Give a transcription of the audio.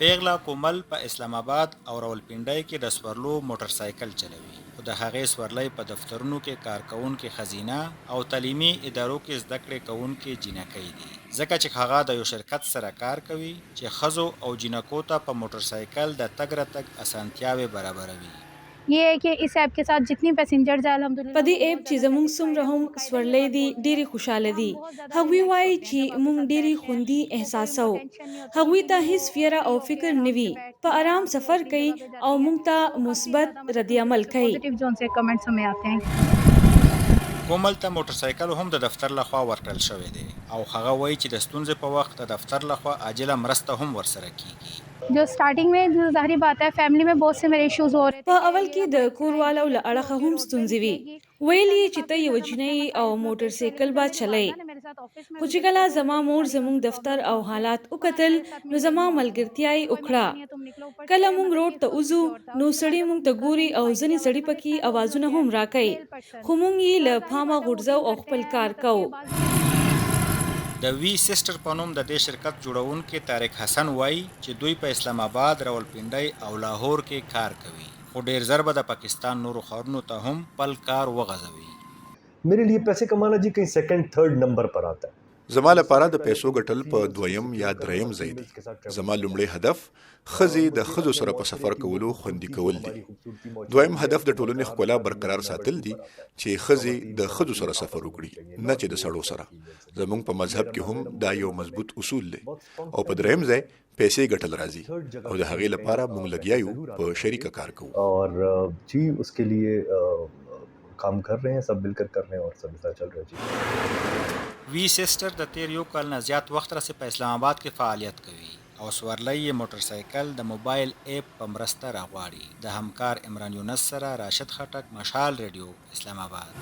پیغله کومل په اسلام آباد او راولپنډۍ کې د سورلو موټر سایکل چلوي خو د هغې سورلۍ په دفترونو کې کارکونکې ښځینه او تعلیمي ادارو کې زده کړې کوونکې جینکۍ دي ځکه چې هغه د یو شرکت سره کار کوي چې ښځو او جینکو ته په موټر سایکل د تګ راتګ اسانتیاوې برابروي. ये है कि इस ऐप के साथ जितनी पैसेंजर्स हैं अल्हम्दुलिल्लाह په دې ایپ چې زموږ څومره هم سورلۍ دي ډېرې خوشاله دي. هغوی وایي چې موږ ډېرې خوندي احساسوو. هغوی ته هیڅ ویره او فکر نه وي. په آرام سفر کوي او موږ ته مثبت رد عمل کوي. पॉजिटिव जोन से कमेंट्स हमें आते हैं. کومل ته موټر سایکل هم د دفتر لخوا ورکړل شوی دی او هغه وایي چې د ستونزې په وخت د دفتر لخوا عاجله مرسته هم ورسره کیږي. जो स्टार्टिंग में ज़ाहिरी बात है फैमिली में बहुत से मेरे इश्यूज हो रहे थे. په اول کې د کوروالو له اړخه هم ستونزې وي. ویل یې چې ته یو جنۍ او موټر سایکل به چلای. خو چې کله زما مور زموږ دفتر او حالات وکتل نو زما ملګرتیا یې وکړه. کله موږ روډ ته وځو نو سړی موږ ته ګوري او ځینې سړي پکې اوازونه هم راکوي خو موږ یې له پامه غورځو او خپل کار کوو. د وی سیسټر په نوم د دې شرکت جوړونکي طارق حسن وایي چې دوی په اسلام آباد، راولپنډۍ او لاهور کې کار کوي خو ډیر زر به د پاکستان نورو ښارونو ته هم خپل کار وغځوي. मेरे लिए पैसे कमाना जी कहीं सेकंड थर्ड नंबर पर आता है. زما لپاره د پیسو ګټل په دویم یا دریم ځای دی. زما لومړی هدف ښځې د ښځو سره په سفر کولو خوندي کول دي. دویم هدف د ټولنې ښکلا برقرار ساتل دي چې ښځې د ښځو سره سفر وکړي نه چې د سړو سره. زموږ په مذهب کې هم دا یو مضبوط اصول دی. او په دریم ځای پیسې ګټل راځي او د هغې لپاره موږ لګیا یو په شریکه کار کوو. और जी उसके लिए काम कर रहे हैं, सब मिलकर कर रहे हैं और सब ऐसा चल रहा है जी. وی سیسټر د تیر یو کال نه زیات وخت راځي په اسلام آباد کې فعالیت کوي او سورلۍ یې موټر سایکل د موبایل اپ په مرسته راغواړي. د همکار عمران یونس سره راشد خټک، مشال ریډیو، اسلام آباد.